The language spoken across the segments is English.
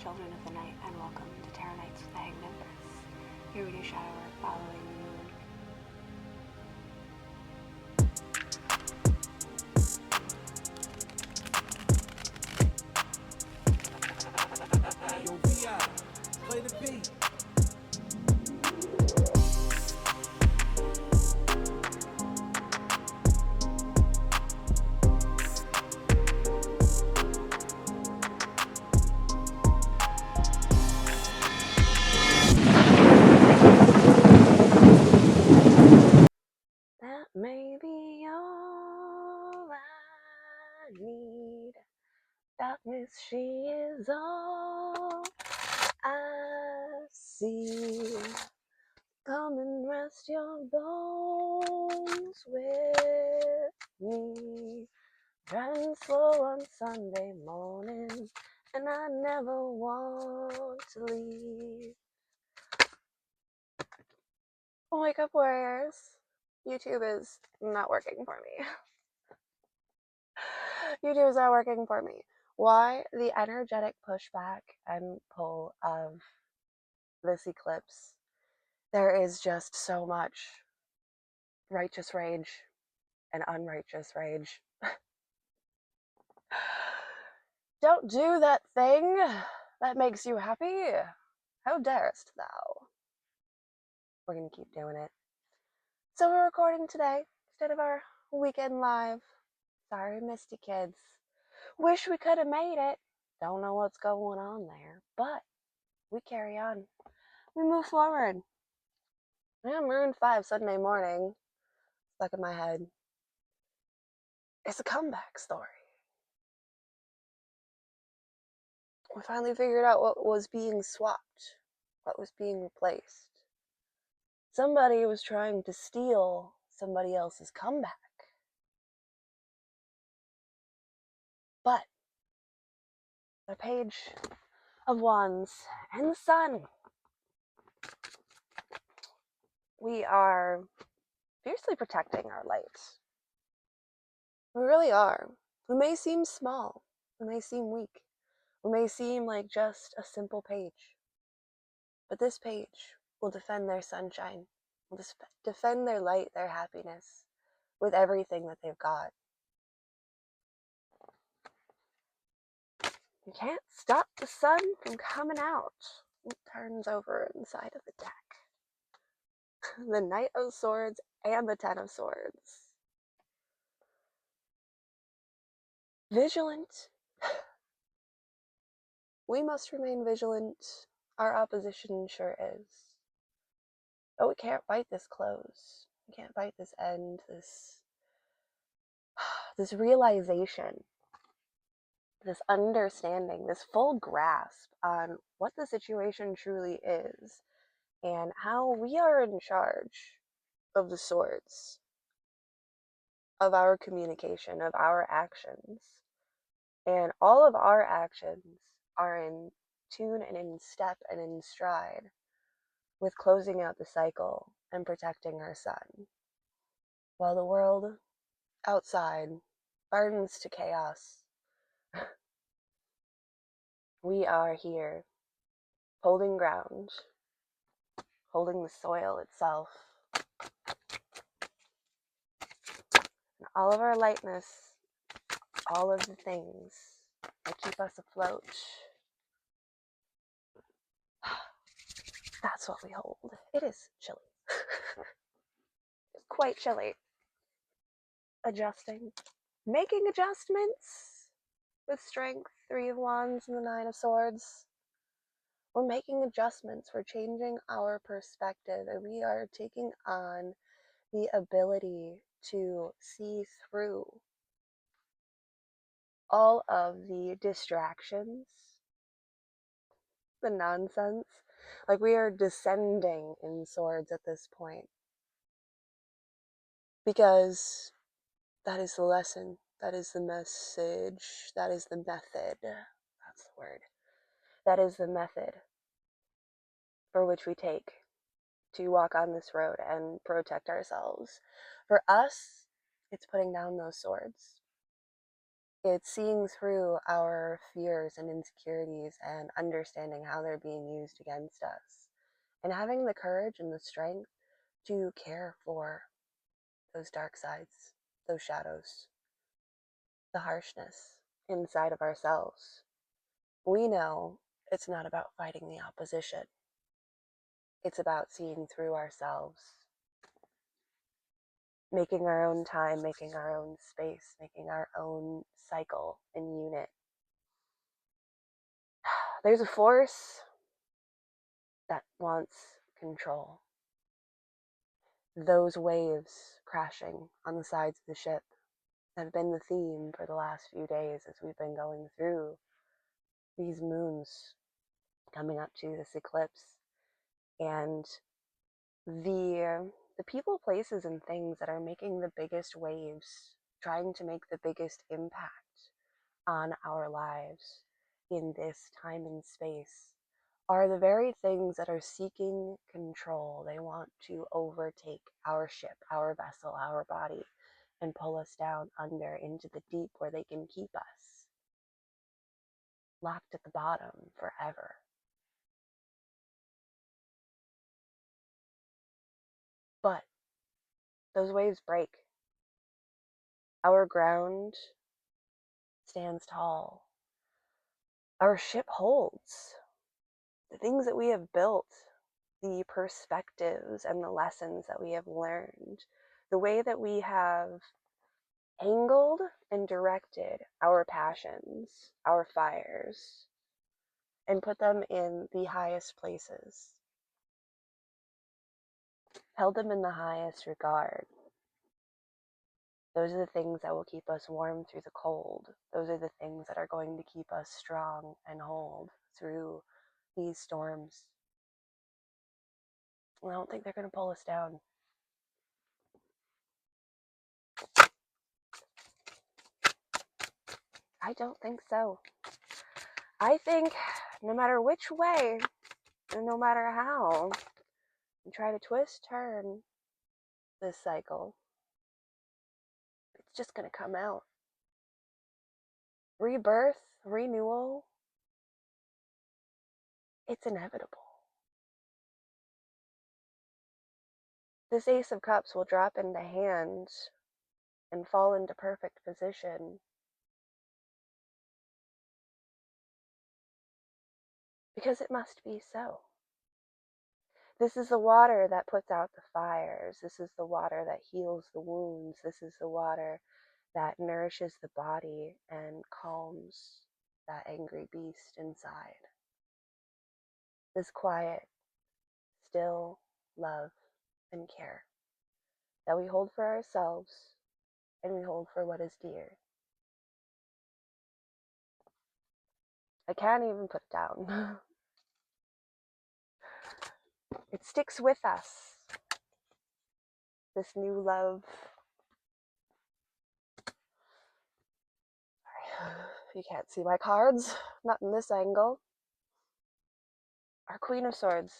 children of the night, and welcome to Tarot Nights with the Hanged Empress. Here we do shadow work following the moon. Yo, VI, play the beat. That may be all I need. Darkness, she is all I see. Come and rest your bones with me. Driving slow on Sunday morning, and I never want to leave. Wake up, warriors. YouTube is not working for me. YouTube is not working for me. Why? The energetic pushback and pull of this eclipse. There is just so much righteous rage and unrighteous rage. Don't do that thing that makes you happy. How darest thou? We're gonna keep doing it. So we're recording today instead of our weekend live. Sorry, Misty kids. Wish we could have made it. Don't know what's going on there, but we carry on. We move forward. And Maroon 5 Sunday morning, stuck in my head. It's a comeback story. We finally figured out what was being swapped, what was being replaced. Somebody was trying to steal somebody else's comeback. But the Page of Wands and the Sun. We are fiercely protecting our light. We really are. We may seem small. We may seem weak. We may seem like just a simple page. But this page will defend their sunshine, will defend their light, their happiness, with everything that they've got. You can't stop the sun from coming out. It turns over inside of the deck. The Knight of Swords and the Ten of Swords. Vigilant. We must remain vigilant. Our opposition sure is. But we can't fight this close. We can't fight this end, this realization, this understanding, this full grasp on what the situation truly is and how we are in charge of the swords, of our communication, of our actions. And all of our actions are in tune and in step and in stride with closing out the cycle and protecting our sun. While the world outside burns to chaos, we are here holding ground, holding the soil itself. And all of our lightness, all of the things that keep us afloat, that's what we hold. It is chilly. It's quite chilly. Adjusting. Making adjustments with strength, 3 of Wands and the 9 of Swords. We're making adjustments. We're changing our perspective, and we are taking on the ability to see through all of the distractions, the nonsense. Like, we are descending in swords at this point. Because that is the lesson. That is the message. That is the method. That's the word. That is the method for which we take to walk on this road and protect ourselves. For us, it's putting down those swords. It's seeing through our fears and insecurities and understanding how they're being used against us, and having the courage and the strength to care for those dark sides, those shadows, the harshness inside of ourselves. We know it's not about fighting the opposition. It's about seeing through ourselves, making our own time, making our own space, making our own cycle and unit. There's a force that wants control. Those waves crashing on the sides of the ship have been the theme for the last few days as we've been going through these moons coming up to this eclipse. And the people, places, and things that are making the biggest waves, trying to make the biggest impact on our lives in this time and space, are the very things that are seeking control. They want to overtake our ship, our vessel, our body, and pull us down under into the deep where they can keep us locked at the bottom forever. But those waves break. Our ground stands tall. Our ship holds. The things that we have built, the perspectives and the lessons that we have learned, the way that we have angled and directed our passions, our fires, and put them in the highest places, held them in the highest regard. Those are the things that will keep us warm through the cold. Those are the things that are going to keep us strong and hold through these storms. I don't think they're going to pull us down. I don't think so. I think no matter which way, and no matter how you try to twist, turn this cycle, it's just going to come out. Rebirth, renewal, it's inevitable. This Ace of Cups will drop into hand and fall into perfect position because it must be so. This is the water that puts out the fires. This is the water that heals the wounds. This is the water that nourishes the body and calms that angry beast inside. This quiet, still love and care that we hold for ourselves and we hold for what is dear. I can't even put it down. It sticks with us. This new love. You can't see my cards, not in this angle. Our Queen of Swords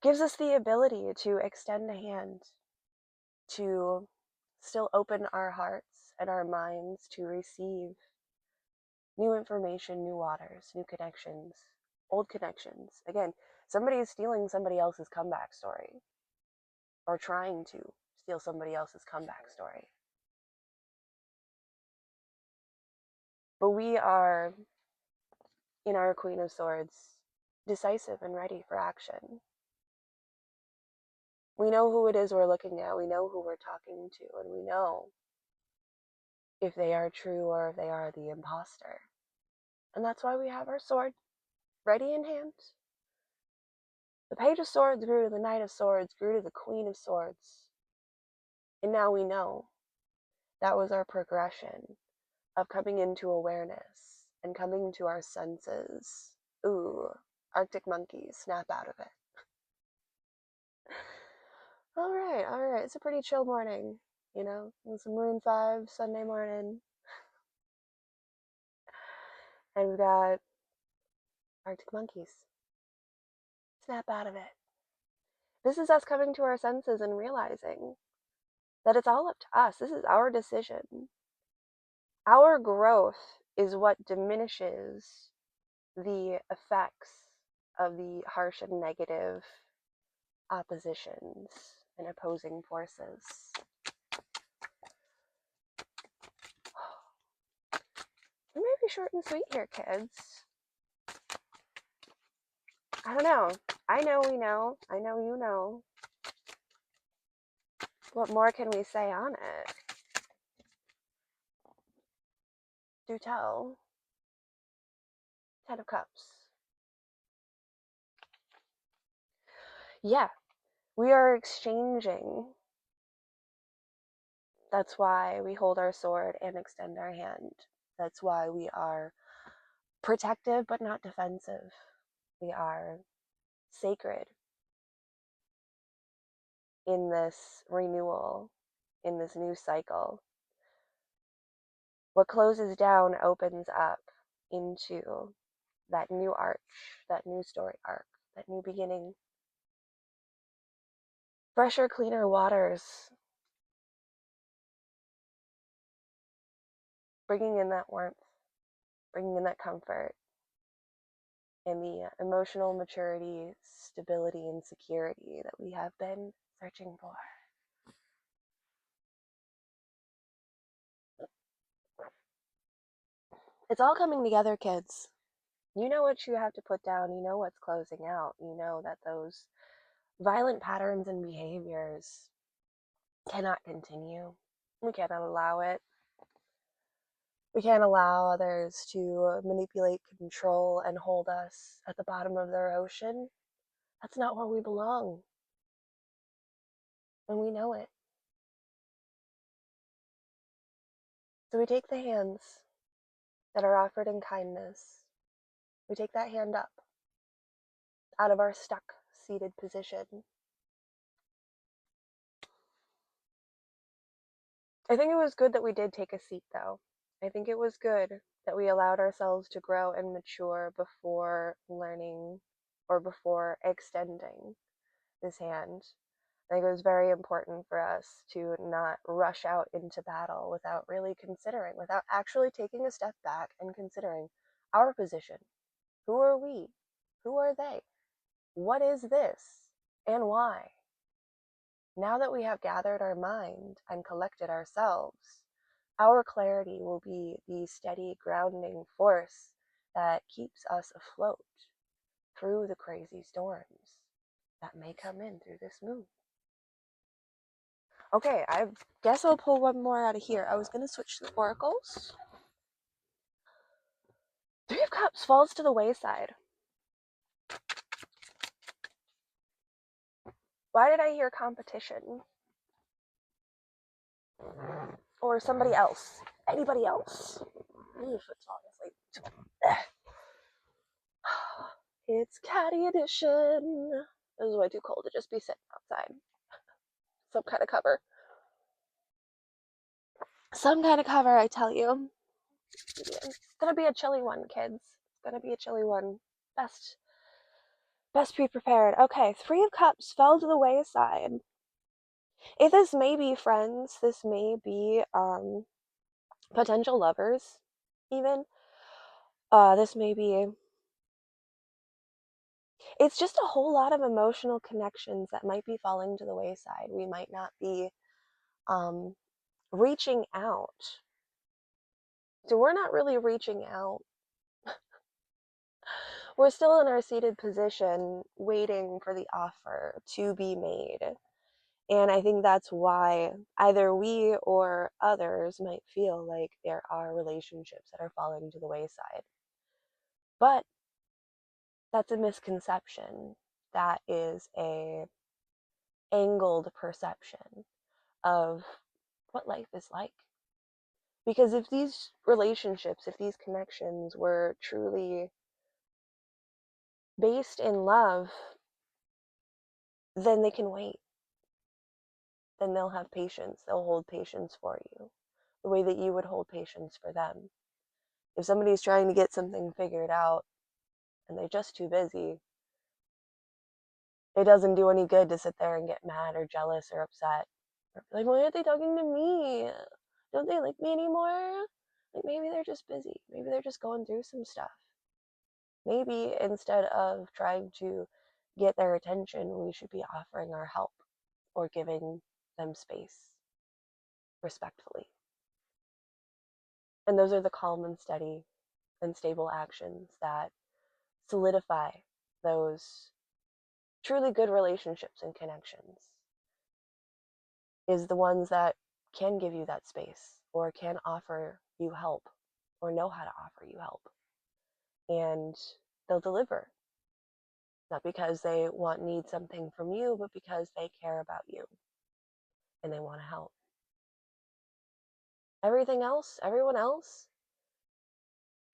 gives us the ability to extend a hand, to still open our hearts and our minds to receive new information, new waters, new connections, old connections. Again, somebody is stealing somebody else's comeback story, or trying to steal somebody else's comeback story. But we are, in our Queen of Swords, decisive and ready for action. We know who it is we're looking at, we know who we're talking to, and we know if they are true or if they are the imposter. And that's why we have our sword ready in hand. The Page of Swords grew to the Knight of Swords, grew to the Queen of Swords. And now we know that was our progression of coming into awareness and coming to our senses. Ooh, Arctic monkeys, snap out of it. All right. It's a pretty chill morning, you know? It's Maroon 5 Sunday morning. And we've got Arctic monkeys. Snap out of it. This is us coming to our senses and realizing that it's all up to us. This is our decision. Our growth is what diminishes the effects of the harsh and negative oppositions and opposing forces. We may be short and sweet here, kids. I don't know. I know we know. I know you know. What more can we say on it? Do tell. 10 of Cups. Yeah, we are exchanging. That's why we hold our sword and extend our hand. That's why we are protective but not defensive. We are sacred in this renewal, in this new cycle. What closes down opens up into that new arch, that new story arc, that new beginning. Fresher, cleaner waters, bringing in that warmth, bringing in that comfort, and the emotional maturity, stability, and security that we have been searching for. It's all coming together, kids. You know what you have to put down. You know what's closing out. You know that those violent patterns and behaviors cannot continue. We cannot allow it. We can't allow others to manipulate, control, and hold us at the bottom of their ocean. That's not where we belong. And we know it. So we take the hands that are offered in kindness. We take that hand up out of our stuck, seated position. I think it was good that we did take a seat, though. I think it was good that we allowed ourselves to grow and mature before learning or before extending this hand. I think it was very important for us to not rush out into battle without really considering, without actually taking a step back and considering our position. Who are we? Who are they? What is this? And why? Now that we have gathered our mind and collected ourselves, our clarity will be the steady grounding force that keeps us afloat through the crazy storms that may come in through this moon. Okay, I guess I'll pull one more out of here. I was going to switch to the oracles. Three of Cups falls to the wayside. Why did I hear competition? Or somebody else? Anybody else? It's catty edition. This is way too cold to just be sitting outside. Some kind of cover. Some kind of cover, I tell you. It's gonna be a chilly one, kids. It's gonna be a chilly one. Best be prepared. Okay, Three of Cups fell to the wayside. If this may be friends, this may be potential lovers, even. This may be. It's just a whole lot of emotional connections that might be falling to the wayside. We might not be reaching out. So we're not really reaching out. We're still in our seated position, waiting for the offer to be made. And I think that's why either we or others might feel like there are relationships that are falling to the wayside. But that's a misconception. That is a angled perception of what life is like. Because if these relationships, if these connections were truly based in love, then they can wait. Then they'll have patience. They'll hold patience for you the way that you would hold patience for them. If somebody's trying to get something figured out and they're just too busy, it doesn't do any good to sit there and get mad or jealous or upset. Or like, why aren't they talking to me? Don't they like me anymore? Like maybe they're just busy. Maybe they're just going through some stuff. Maybe instead of trying to get their attention, we should be offering our help or giving them space respectfully. And those are the calm and steady and stable actions that solidify those truly good relationships and connections, is the ones that can give you that space or can offer you help or know how to offer you help. And they'll deliver, not because they need something from you, but because they care about you and they want to help. Everything else, everyone else,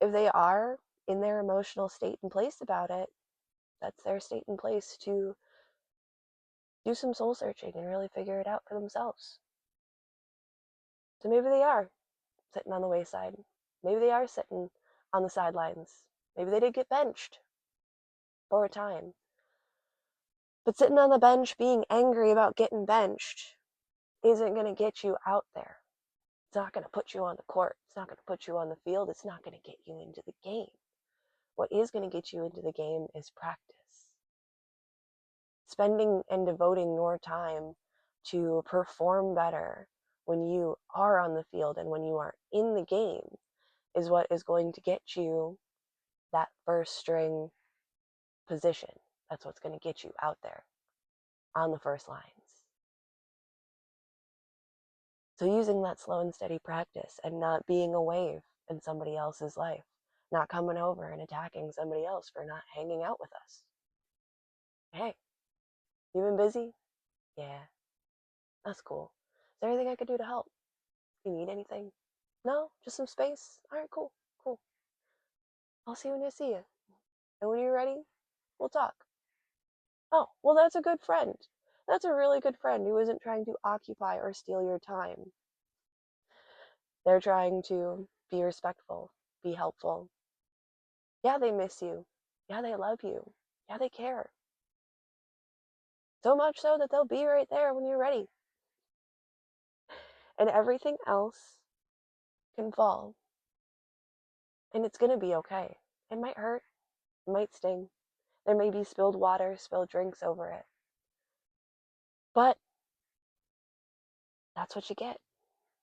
if they are in their emotional state and place about it, that's their state and place to do some soul searching and really figure it out for themselves. So maybe they are sitting on the wayside. Maybe they are sitting on the sidelines. Maybe they did get benched for a time. But sitting on the bench being angry about getting benched isn't going to get you out there. It's not going to put you on the court. It's not going to put you on the field. It's not going to get you into the game. What is going to get you into the game is practice. Spending and devoting your time to perform better when you are on the field and when you are in the game is what is going to get you that first string position. That's what's going to get you out there on the first lines. So using that slow and steady practice and not being a wave in somebody else's life, not coming over and attacking somebody else for not hanging out with us. Hey, you been busy? Yeah, that's cool. Is there anything I could do to help? You need anything? No, just some space. All right, cool, cool. I'll see you when I see you. And when you're ready, we'll talk. Oh, well, that's a good friend. That's a really good friend who isn't trying to occupy or steal your time. They're trying to be respectful, be helpful. Yeah, they miss you. Yeah, they love you. Yeah, they care. So much so that they'll be right there when you're ready. And everything else can fall. And it's going to be okay. It might hurt. It might sting. There may be spilled water, spilled drinks over it. But that's what you get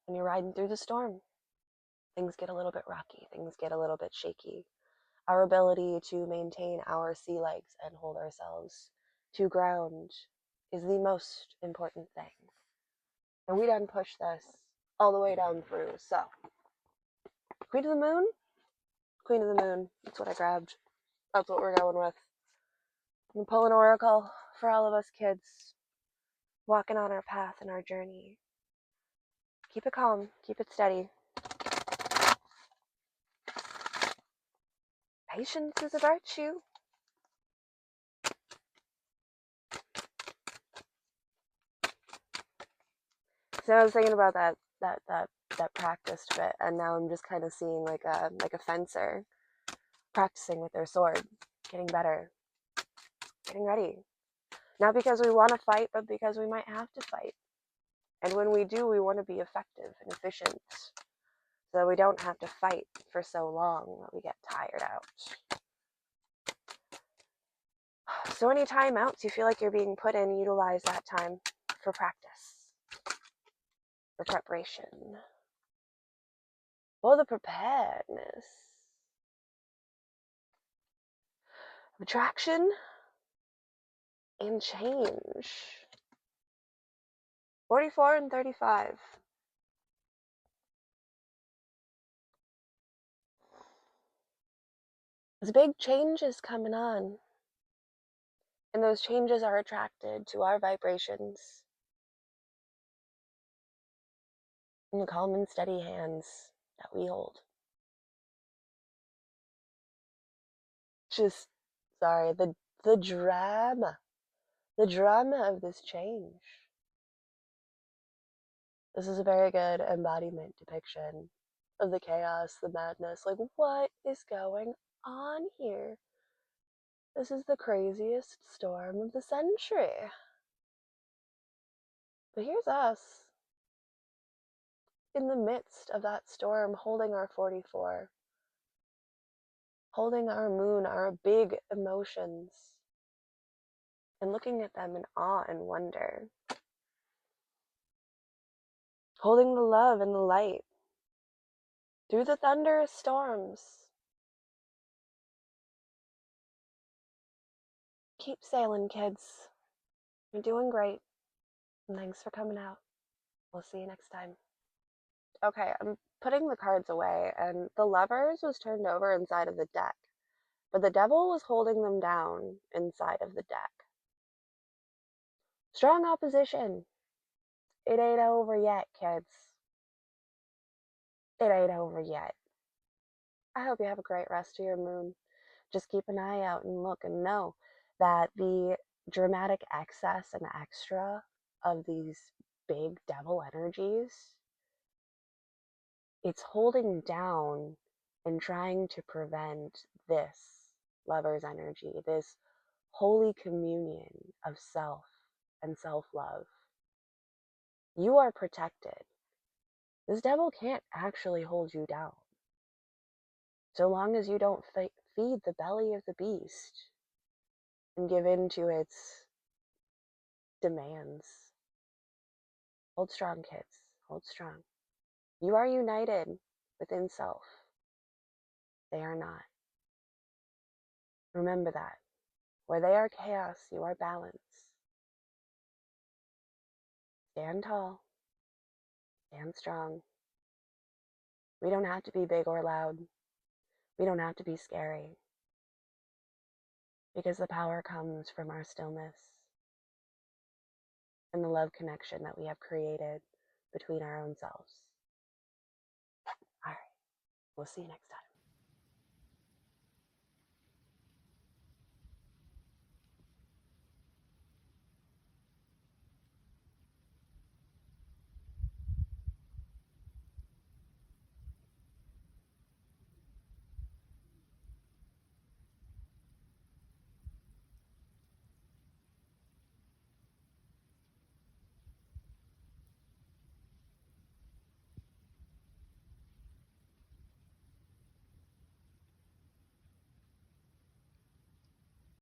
when you're riding through the storm. Things get a little bit rocky. Things get a little bit shaky. Our ability to maintain our sea legs and hold ourselves to ground is the most important thing. And we done push this all the way down through. So, Queen of the Moon? Queen of the Moon. That's what I grabbed. That's what we're going with. I'm pulling Oracle for all of us kids walking on our path and our journey. Keep it calm. Keep it steady. Patience is a virtue. So I was thinking about that practiced bit, and now I'm just kind of seeing like a fencer practicing with their sword, getting better, getting ready. Not because we want to fight, but because we might have to fight. And when we do, we want to be effective and efficient, so that we don't have to fight for so long that we get tired out. So any timeouts you feel like you're being put in, utilize that time for practice, for preparation, for the preparedness. Attraction and change. 44 and 35. There's big changes coming on. And those changes are attracted to our vibrations and the calm and steady hands that we hold. Just, sorry, the drama of this change. This is a very good embodiment depiction of the chaos, the madness. Like, what is going on here? This is the craziest storm of the century. But here's us. in the midst of that storm, holding our 44, holding our moon, our big emotions, and looking at them in awe and wonder, holding the love and the light through the thunderous storms. Keep sailing, kids. You're doing great. And thanks for coming out. We'll see you next time. Okay, I'm putting the cards away, and the lovers was turned over inside of the deck, but the devil was holding them down inside of the deck. Strong opposition. It ain't over yet, kids. It ain't over yet. I hope you have a great rest of your moon. Just keep an eye out and look and know that the dramatic excess and extra of these big devil energies, it's holding down and trying to prevent this lover's energy, this holy communion of self and self-love. You are protected. This devil can't actually hold you down. So long as you don't feed the belly of the beast and give in to its demands. Hold strong, kids. Hold strong. You are united within self. They are not. Remember that. Where they are chaos, you are balance. Stand tall. Stand strong. We don't have to be big or loud. We don't have to be scary. Because the power comes from our stillness and the love connection that we have created between our own selves. All right. We'll see you next time.